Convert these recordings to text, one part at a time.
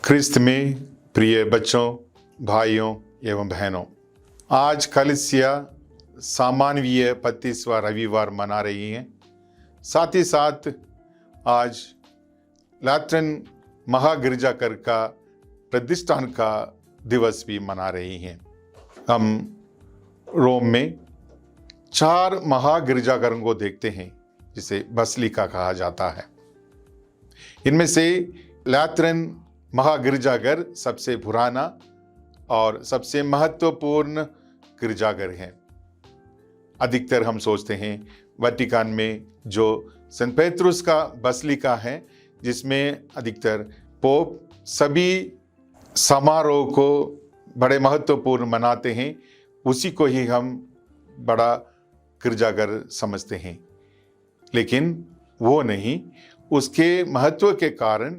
ख्रिस्त में प्रिय बच्चों, भाइयों एवं बहनों, आज कलीसिया सामान्य 35वां रविवार मना रही हैं। साथ ही साथ आज लैट्रिन महागिरजाघर का प्रतिष्ठान का दिवस भी मना रही हैं। हम रोम में 4 महागिरजाघरों को देखते हैं जिसे बसलिका कहा जाता है। इनमें से लैट्रिन महागिरजाघर सबसे पुराना और सबसे महत्वपूर्ण गिरजाघर है। अधिकतर हम सोचते हैं वेटिकन में जो सेंट पेट्रुस का बसलिका है, जिसमें अधिकतर पोप सभी समारोह को बड़े महत्वपूर्ण मनाते हैं, उसी को ही हम बड़ा गिरजाघर समझते हैं। लेकिन वो नहीं, उसके महत्व के कारण,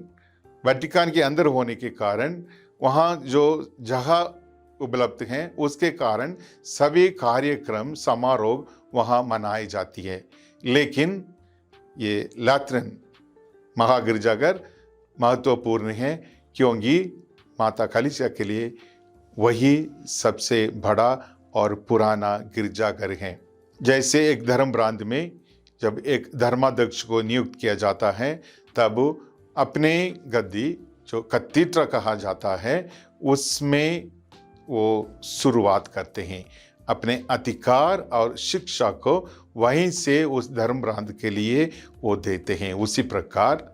वेटिकन के अंदर होने के कारण, वहाँ जो जगह उपलब्ध हैं उसके कारण सभी कार्यक्रम समारोह वहाँ मनाई जाती है। लेकिन ये लैट्रिन महागिरजाघर महत्वपूर्ण है क्योंकि माता कलीसिया के लिए वही सबसे बड़ा और पुराना गिरजाघर है। जैसे एक धर्म प्रांत में जब एक धर्माध्यक्ष को नियुक्त किया जाता है, तब अपने गद्दी जो कैथेड्रल कहा जाता है उसमें वो शुरुआत करते हैं। अपने अधिकार और शिक्षा को वहीं से उस धर्म प्रांत के लिए वो देते हैं। उसी प्रकार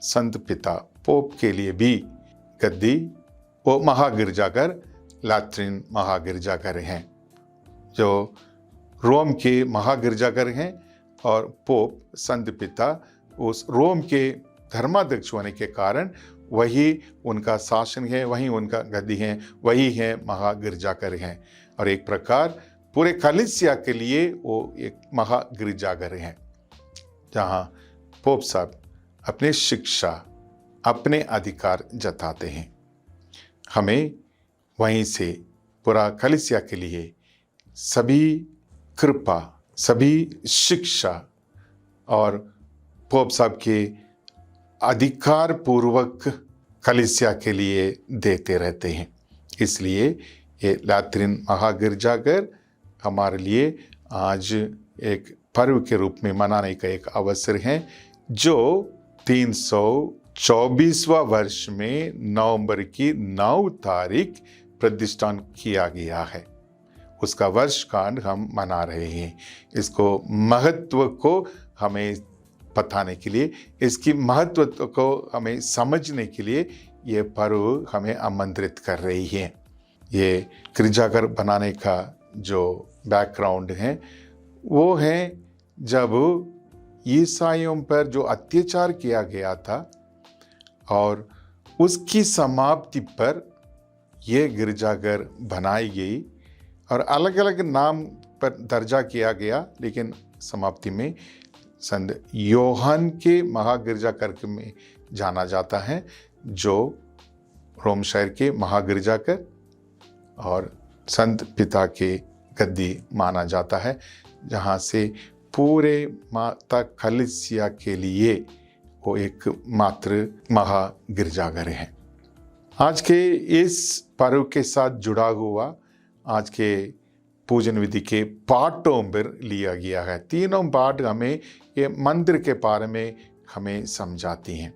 संत पिता पोप के लिए भी गद्दी वो महागिरजाघर लैट्रिन महागिरजाघर हैं, जो रोम के महागिरजाघर हैं। और पोप संत पिता उस रोम के धर्माध्यक्ष होने के कारण वही उनका शासन है, वही उनका गद्दी है, वही है महागिरजाघर हैं। और एक प्रकार पूरे कलीसिया के लिए वो एक महागिरजाघर है, जहाँ पोप साहब अपने शिक्षा, अपने अधिकार जताते हैं। हमें वहीं से पूरा कलीसिया के लिए सभी कृपा, सभी शिक्षा और पोप साहब के अधिकार पूर्वक कलीसिया के लिए देते रहते हैं। इसलिए ये लैट्रिन महागिरजाघर हमारे लिए आज एक पर्व के रूप में मनाने का एक अवसर है, जो 324वां वर्ष में नवंबर की 9 तारीख प्रतिष्ठान किया गया है। उसका वर्षकांड हम मना रहे हैं। इसको महत्व को हमें बताने के लिए, इसकी महत्व को हमें समझने के लिए ये पर्व हमें आमंत्रित कर रही है। ये गिरजाघर बनाने का जो बैकग्राउंड है वो है जब ईसाइयों पर जो अत्याचार किया गया था और उसकी समाप्ति पर ये गिरजाघर बनाई गई और अलग अलग नाम पर दर्जा किया गया, लेकिन समाप्ति में संत योहान के महागिरजाघर में जाना जाता है, जो रोम शहर के महागिरजाघर और संत पिता के गद्दी माना जाता है, जहाँ से पूरे माता कलीसिया के लिए वो एक मात्र महागिरजाघर है। आज के इस पर्व के साथ जुड़ा हुआ आज के पूजन विधि के पाठों पर लिया गया है। तीनों पाठ हमें ये मंदिर के बारे में हमें समझाती हैं।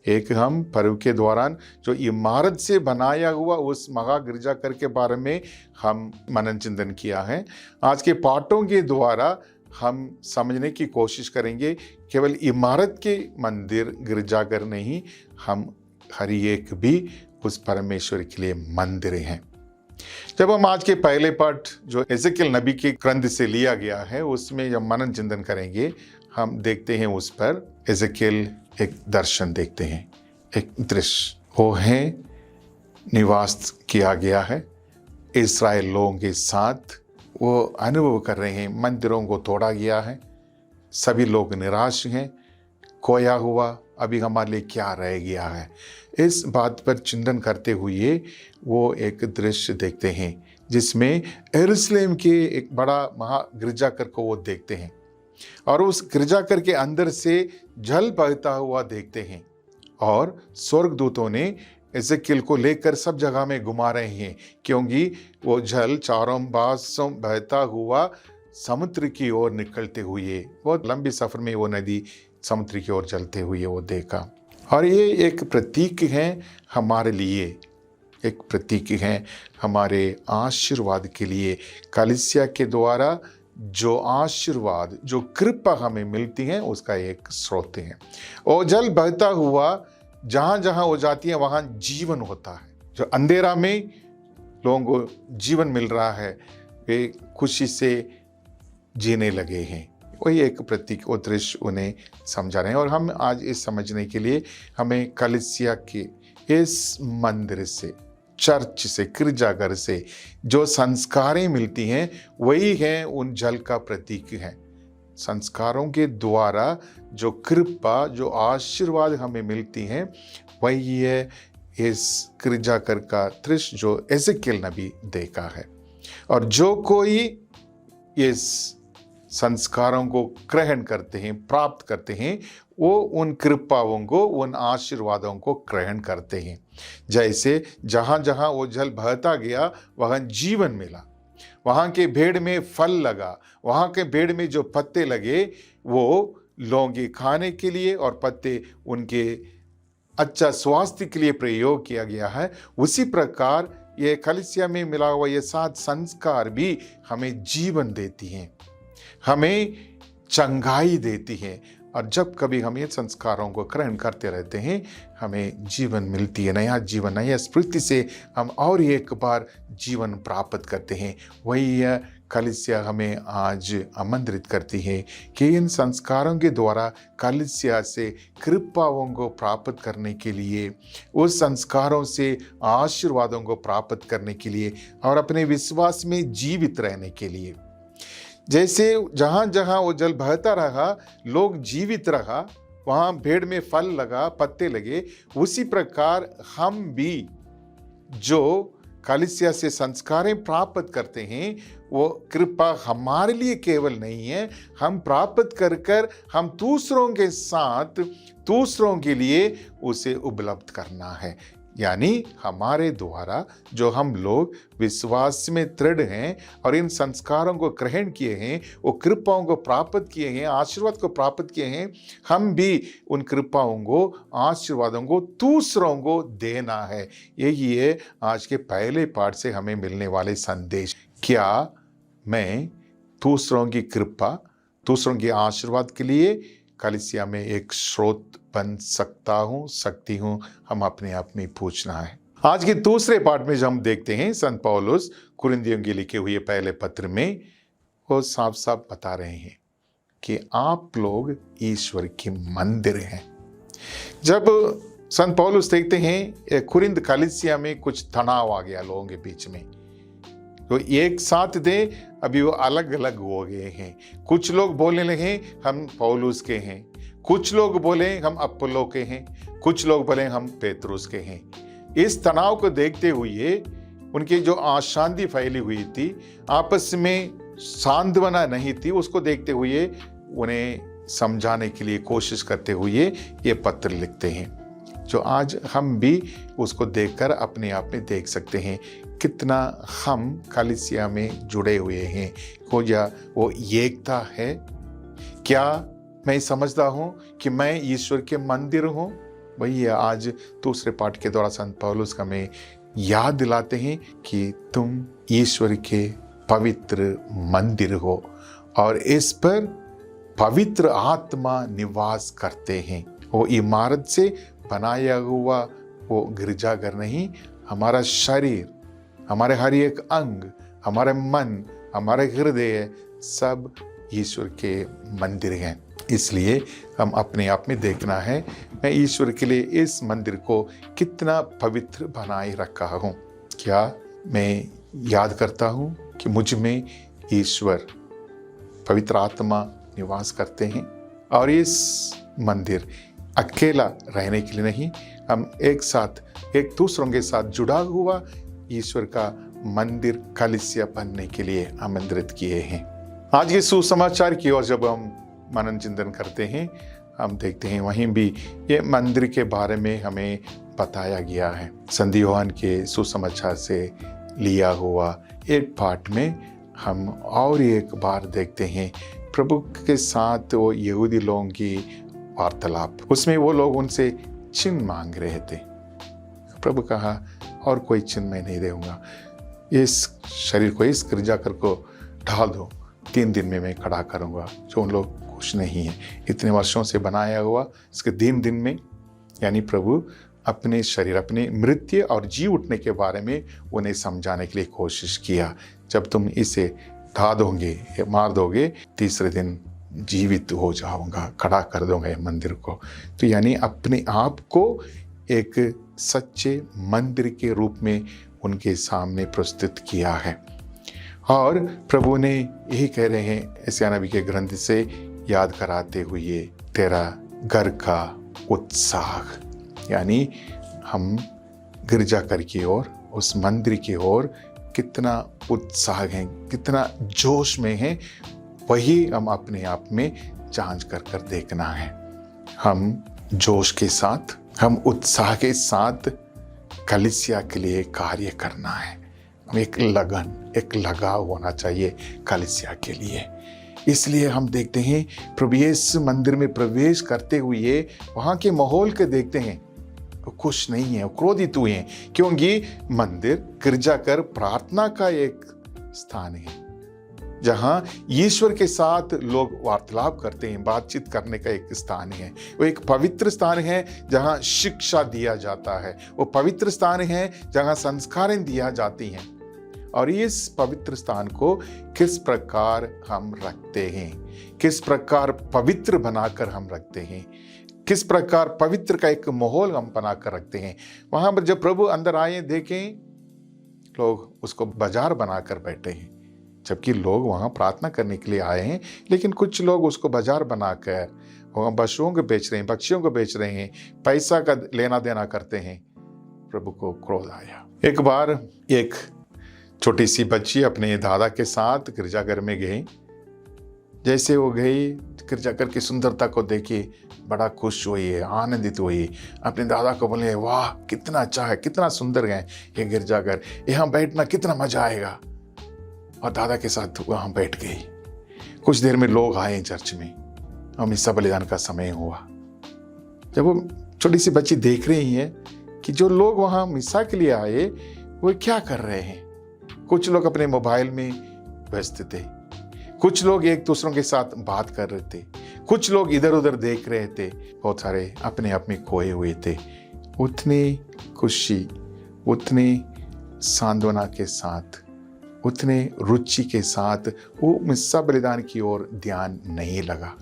एक, हम पर्व के दौरान जो इमारत से बनाया हुआ उस महागिरजाघर के बारे में हम मनन चिंतन किया है। आज के पाठों के द्वारा हम समझने की कोशिश करेंगे केवल इमारत के मंदिर गिरजाघर नहीं, हम हर एक भी उस परमेश्वर के लिए मंदिर हैं। जब हम आज के पहले पाठ जो एजेकियल नबी के ग्रंथ से लिया गया है उसमें जब मनन चिंतन करेंगे, हम देखते हैं उस पर एजेकियल एक दर्शन देखते हैं, एक दृश्य। वो है निवास किया गया है इस्राएल लोगों के साथ, वो अनुभव कर रहे हैं मंदिरों को तोड़ा गया है, सभी लोग निराश हैं, खोया हुआ अभी हमारे लिए क्या रह गया है। इस बात पर चिंतन करते हुए वो एक दृश्य देखते हैं जिसमें यरूशलेम के एक बड़ा महागिरजाघर को वो देखते हैं और उस गिरजाघर के अंदर से जल बहता हुआ देखते हैं और स्वर्गदूतों ने एजेकियल को लेकर सब जगह में घुमा रहे हैं, क्योंकि वो जल चारों पासों बहता हुआ समुद्र की ओर निकलते हुए, बहुत लंबी सफर में वो नदी समुद्र की ओर चलते हुए वो देखा। और ये एक प्रतीक है हमारे लिए, एक प्रतीक है हमारे आशीर्वाद के लिए। कलीसिया के द्वारा जो आशीर्वाद, जो कृपा हमें मिलती है, उसका एक स्रोत है। और जल बहता हुआ जहां जहां वो जाती है वहां जीवन होता है। जो अंधेरा में लोगों को जीवन मिल रहा है, वे खुशी से जीने लगे हैं। वही एक प्रतीक, वो दृश्य उन्हें समझा रहे हैं। और हम आज इस समझने के लिए हमें कलीसिया के इस मंदिर से, चर्च से, गिरजाघर से जो संस्कारें मिलती हैं, वही है उन जल का प्रतीक है। संस्कारों के द्वारा जो कृपा, जो आशीर्वाद हमें मिलती हैं, वही है इस गिरजाघर का दृश्य जो एजेकियल नबी देखा है। और जो कोई इस संस्कारों को ग्रहण करते हैं, प्राप्त करते हैं, वो उन कृपाओं को, उन आशीर्वादों को ग्रहण करते हैं। जैसे जहां जहां वो जल बहता गया वहां जीवन मिला, वहां के पेड़ में फल लगा, वहां के पेड़ में जो पत्ते लगे वो लोगों के खाने के लिए और पत्ते उनके अच्छा स्वास्थ्य के लिए प्रयोग किया गया है। उसी प्रकार ये कलीसिया में मिला हुआ ये 7 संस्कार भी हमें जीवन देती हैं, हमें चंगाई देती है। और जब कभी हम ये संस्कारों को ग्रहण करते रहते हैं, हमें जीवन मिलती है, नया जीवन, नया स्फूर्ति से हम और एक बार जीवन प्राप्त करते हैं। वही कलीसिया हमें आज आमंत्रित करती है कि इन संस्कारों के द्वारा कलीसिया से कृपाओं को प्राप्त करने के लिए, उस संस्कारों से आशीर्वादों को प्राप्त करने के लिए और अपने विश्वास में जीवित रहने के लिए। जैसे जहां जहां वो जल बहता रहा, लोग जीवित रहा, वहां पेड़ में फल लगा, पत्ते लगे, उसी प्रकार हम भी जो कलीसिया से संस्कारें प्राप्त करते हैं, वो कृपा हमारे लिए केवल नहीं है, हम प्राप्त कर कर हम दूसरों के साथ, दूसरों के लिए उसे उपलब्ध करना है। यानी हमारे द्वारा जो हम लोग विश्वास में दृढ़ हैं और इन संस्कारों को ग्रहण किए हैं, वो कृपाओं को प्राप्त किए हैं, आशीर्वाद को प्राप्त किए हैं, हम भी उन कृपाओं को, आशीर्वादों को दूसरों को देना है। यही है आज के पहले पाठ से हमें मिलने वाले संदेश। क्या मैं दूसरों की कृपा, दूसरों के आशीर्वाद के लिए कलीसिया में एक स्रोत बन सकता हूँ, सकती हूँ? हम अपने आप में पूछना है। आज के दूसरे पाठ में जो हम देखते हैं, संत पौलुस कुरिन्थियों के लिखे हुए पहले पत्र में वो साफ साफ बता रहे हैं कि आप लोग ईश्वर के मंदिर हैं। जब संत पौलुस देखते हैं कुरिन्थ कलीसिया में कुछ तनाव आ गया लोगों के बीच में, तो एक साथ दे, अभी वो अलग अलग हो गए हैं। कुछ लोग बोलने लगे हम पौलुस के हैं, कुछ लोग बोले हम अपोलो के हैं, कुछ लोग बोले हम पेत्रुस के हैं। इस तनाव को देखते हुए, उनकी जो अशांति फैली हुई थी, आपस में सांत्वना नहीं थी, उसको देखते हुए उन्हें समझाने के लिए कोशिश करते हुए ये पत्र लिखते हैं, जो आज हम भी उसको देखकर अपने आप में देख सकते हैं कितना हम कलीसिया में जुड़े हुए हैं। हो या वो एकता है? क्या मैं समझदा हूँ कि मैं ईश्वर के मंदिर हूँ? वही आज दूसरे पाठ के द्वारा संत पौलुस का हमें याद दिलाते हैं कि तुम ईश्वर के पवित्र मंदिर हो और इस पर पवित्र आत्मा निवास करते हैं। वो इमारत से बनाया हुआ वो गिरजाघर नहीं, हमारा शरीर, हमारे हर एक अंग, हमारे मन, हमारे हृदय सब ईश्वर के मंदिर हैं। इसलिए हम अपने आप में देखना है, मैं ईश्वर के लिए इस मंदिर को कितना पवित्र बनाए रखा हूँ। क्या मैं याद करता हूँ कि मुझ में ईश्वर, पवित्र आत्मा निवास करते हैं? और इस मंदिर अकेला रहने के लिए नहीं, हम एक साथ, एक दूसरों के साथ जुड़ा हुआ ईश्वर का मंदिर कलीसिया बनने के लिए आमंत्रित किए हैं। आज के सुसमाचार की ओर जब हम मनन चिंतन करते हैं, हम देखते हैं वहीं भी ये मंदिर के बारे में हमें बताया गया है। संत यूहन्न के सुसमाचार से लिया हुआ एक पाठ में हम और एक बार देखते हैं प्रभु के साथ वो यहूदी लोगों की वार्तालाप। उसमें वो लोग उनसे चिन्ह मांग रहे थे। प्रभु कहा और कोई चिन्ह मैं नहीं दूंगा, इस शरीर को, इस गिरजाघर को ढाल दो, 3 दिन में मैं खड़ा करूंगा। जो उन लोग कुछ नहीं है, इतने वर्षों से बनाया हुआ, इसके 3 दिन में, यानी प्रभु अपने शरीर, अपने मृत्यु और जी उठने के बारे में उन्हें समझाने के लिए कोशिश किया। जब तुम इसे ढा दोगे, मार दोगे, तीसरे दिन जीवित हो जाऊंगा, खड़ा कर दूंगा ये मंदिर को। तो यानी अपने आप को एक सच्चे मंदिर के रूप में उनके सामने प्रस्तुत किया है। और प्रभु ने यही कह रहे हैं यशायाह नबी के ग्रंथ से याद कराते हुए, तेरा घर का उत्साह, यानी हम गिरजाघर की ओर, उस मंदिर की ओर कितना उत्साह है, कितना जोश में है, वही हम अपने आप में जांच कर कर देखना है। हम जोश के साथ, हम उत्साह के साथ कलीसिया के लिए कार्य करना है। एक लगन, एक लगाव होना चाहिए कलीसिया के लिए। इसलिए हम देखते हैं प्रभु यीशु मंदिर में प्रवेश करते हुए वहाँ के माहौल के देखते हैं, वो खुश नहीं है, वो क्रोधित हुए हैं, क्योंकि मंदिर, गिरजाघर प्रार्थना का एक स्थान है, जहाँ ईश्वर के साथ लोग वार्तालाप करते हैं, बातचीत करने का एक स्थान है। वो एक पवित्र स्थान है जहाँ शिक्षा दिया जाता है, वो पवित्र स्थान है जहाँ संस्कारें दिया जाती हैं। और इस पवित्र स्थान को किस प्रकार हम रखते हैं, किस प्रकार पवित्र बनाकर हम रखते हैं, किस प्रकार पवित्र का एक माहौल हम बनाकर रखते हैं। वहां पर जब प्रभु अंदर आए, देखें लोग उसको बाजार बनाकर बैठे हैं, जबकि लोग वहां प्रार्थना करने के लिए आए हैं, लेकिन कुछ लोग उसको बाजार बनाकर वहां पशुओं को बेच रहे हैं, पक्षियों को बेच रहे हैं, पैसा का लेना देना करते हैं। प्रभु को क्रोध आया। एक बार एक छोटी सी बच्ची अपने दादा के साथ गिरजाघर में गई। जैसे वो गई, गिरजाघर की सुंदरता को देखी, बड़ा खुश हुई, आनंदित हुई। अपने दादा को बोले, वाह कितना अच्छा है, कितना सुंदर है ये गिरजाघर, यहाँ बैठना कितना मजा आएगा। और दादा के साथ वहाँ बैठ गई। कुछ देर में लोग आए चर्च में, और मिस्सा बलिदान का समय हुआ। जब वो छोटी सी बच्ची देख रही है कि जो लोग वहाँ मिस्सा के लिए आए वो क्या कर रहे हैं। कुछ लोग अपने मोबाइल में व्यस्त थे, कुछ लोग एक दूसरों के साथ बात कर रहे थे, कुछ लोग इधर उधर देख रहे थे, बहुत सारे अपने आप में खोए हुए थे। उतनी खुशी, उतनी सांत्वना के साथ, उतने रुचि के साथ वो मिस्सा बलिदान की ओर ध्यान नहीं लगा।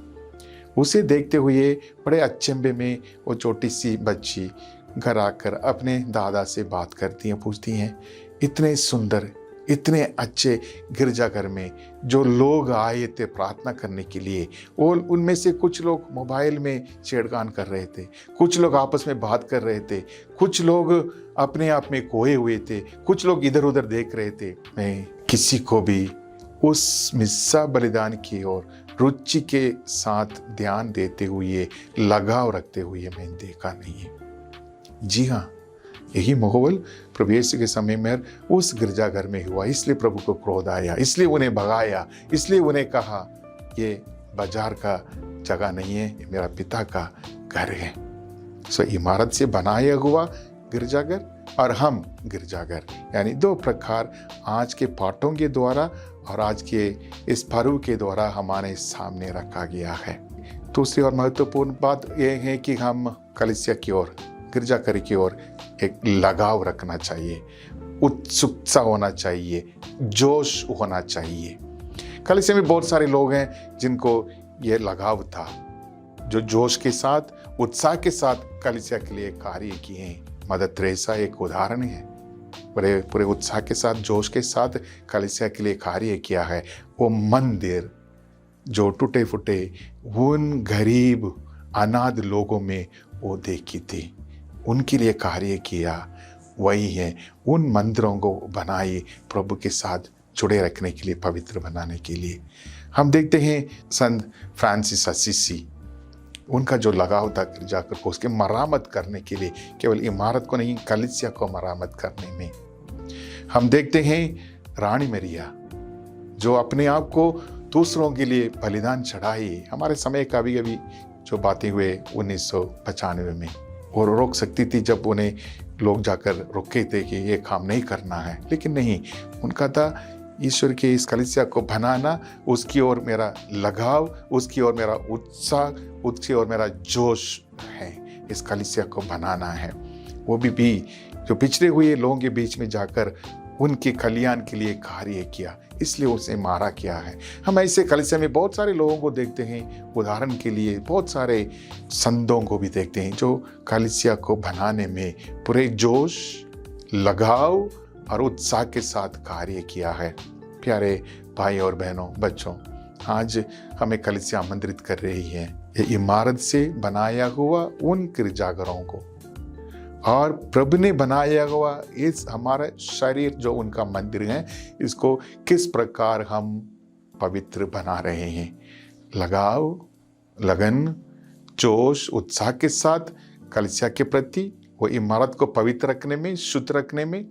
उसे देखते हुए बड़े अचंभे में वो छोटी सी बच्ची घर आकर अपने दादा से बात करती हैं, पूछती हैं, इतने सुंदर, इतने अच्छे गिरजाघर में जो लोग आए थे प्रार्थना करने के लिए, और उनमें से कुछ लोग मोबाइल में छेड़खानी कर रहे थे, कुछ लोग आपस में बात कर रहे थे, कुछ लोग अपने आप में खोए हुए थे, कुछ लोग इधर उधर देख रहे थे। मैं किसी को भी उस मिस्सा बलिदान की ओर रुचि के साथ ध्यान देते हुए, लगाव रखते हुए मैं देखा नहीं है। जी हाँ, यही माहौल प्रभु यीशु के समय में उस गिरजाघर में हुआ। इसलिए प्रभु को क्रोध आया, इसलिए उन्हें भगाया, इसलिए उन्हें कहा, ये बाजार का जगह नहीं है, ये मेरा पिता का घर है। सो इमारत से बनाया हुआ गिरजाघर और हम गिरजाघर, यानी दो प्रकार आज के पाठों के द्वारा और आज के इस पर्व के द्वारा हमारे सामने रखा गया है। दूसरी और महत्वपूर्ण बात यह है कि हम कलीसिया की ओर, गिरजाघर की ओर एक लगाव रखना चाहिए, उत्सुकता होना चाहिए, जोश होना चाहिए। कलीसिया में बहुत सारे लोग हैं जिनको ये लगाव था, जो जोश के साथ, उत्साह के साथ कलीसिया के लिए कार्य किए हैं। मदर तेरेसा एक उदाहरण है, पूरे उत्साह के साथ, जोश के साथ कलीसिया के लिए कार्य किया है। वो मंदिर जो टूटे फूटे उन गरीब अनाथ लोगों में वो देखी थी, उनके लिए कार्य किया, वही है उन मंदिरों को बनाए प्रभु के साथ जुड़े रखने के लिए, पवित्र बनाने के लिए। हम देखते हैं संत फ्रांसिस असीसी, उनका जो लगाव था गिरजाघर को उसके मरामत करने के लिए, केवल इमारत को नहीं, कलीसिया को मरामत करने में। हम देखते हैं रानी मरिया जो अपने आप को दूसरों के लिए बलिदान चढ़ाई। हमारे समय कभी कभी जो बातें हुए 1995 में, और रोक सकती थी जब उन्हें लोग जाकर रोके थे कि ये काम नहीं करना है, लेकिन नहीं, उनका था ईश्वर के इस कलीसिया को बनाना, उसकी ओर मेरा लगाव, उसकी ओर मेरा उत्साह, उसकी ओर मेरा जोश है, इस कलीसिया को बनाना है। वो भी जो पिछड़े हुए लोगों के बीच में जाकर उनके कल्याण के लिए कार्य किया, इसलिए उसे मारा किया है। हम ऐसे कलीसिया में बहुत सारे लोगों को देखते हैं, उदाहरण के लिए बहुत सारे संतों को भी देखते हैं जो कलीसिया को बनाने में पूरे जोश, लगाव और उत्साह के साथ कार्य किया है। प्यारे भाई और बहनों, बच्चों, आज हमें कलीसिया आमंत्रित कर रही है ये इमारत से बनाया हुआ उन गिरजाघरों को, और प्रभु ने बनाया हुआ इस हमारा शरीर जो उनका मंदिर है, इसको किस प्रकार हम पवित्र बना रहे हैं। लगाव, लगन, जोश, उत्साह के साथ कलीसिया के प्रति, वो इमारत को पवित्र रखने में, शुद्ध रखने में,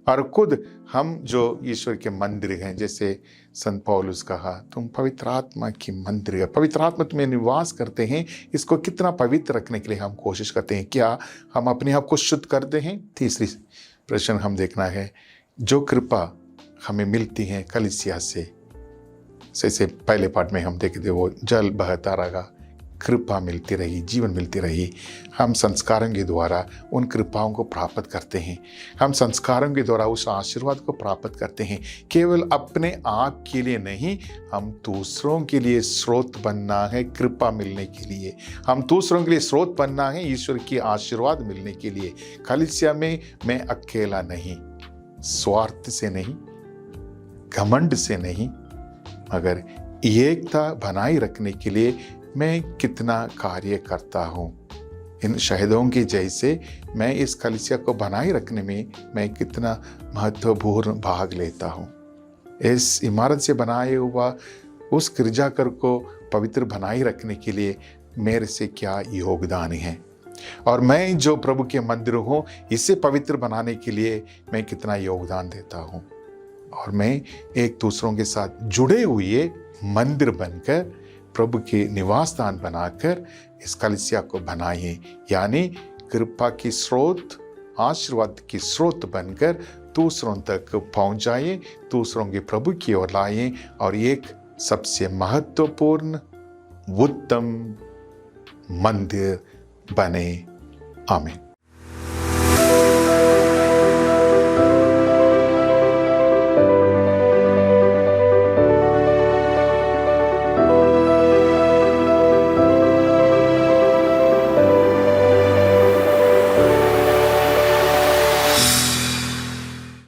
और खुद हम जो ईश्वर के मंदिर हैं, जैसे संत पौलुस कहा, तुम पवित्र आत्मा की मंदिर है, पवित्र आत्मा तुम्हें निवास करते हैं। इसको कितना पवित्र रखने के लिए हम कोशिश करते हैं, क्या हम अपने आप को शुद्ध करते हैं? तीसरी प्रश्न हम देखना है, जो कृपा हमें मिलती है कलीसिया से, जैसे पहले पार्ट में हम देखते वो जल बहता रहा, कृपा मिलती रही, जीवन मिलती रही। हम संस्कारों के द्वारा उन कृपाओं को प्राप्त करते हैं, हम संस्कारों के द्वारा उस आशीर्वाद को प्राप्त करते हैं। केवल अपने आप के लिए नहीं, हम दूसरों के लिए स्रोत बनना है कृपा मिलने के लिए, हम दूसरों के लिए स्रोत बनना है ईश्वर की आशीर्वाद मिलने के लिए। कलीसिया में मैं अकेला नहीं, स्वार्थ से नहीं, घमंड से नहीं, मगर एकता बनाए रखने के लिए मैं कितना कार्य करता हूँ। इन शहीदों के जैसे मैं इस कलीसिया को बनाए रखने में मैं कितना महत्वपूर्ण भाग लेता हूँ। इस इमारत से बनाए हुआ उस गिरजाघर को पवित्र बनाए रखने के लिए मेरे से क्या योगदान है, और मैं जो प्रभु के मंदिर हूँ इसे पवित्र बनाने के लिए मैं कितना योगदान देता हूँ। और मैं एक दूसरों के साथ जुड़े हुए मंदिर बनकर, प्रभु के निवास स्थान बनाकर इस कलीसिया को बनाए, यानी कृपा की स्रोत, आशीर्वाद की स्रोत बनकर दूसरों तक पहुंचाए, दूसरों के प्रभु की ओर लाए, और एक सबसे महत्वपूर्ण उत्तम मंदिर बने। आमीन।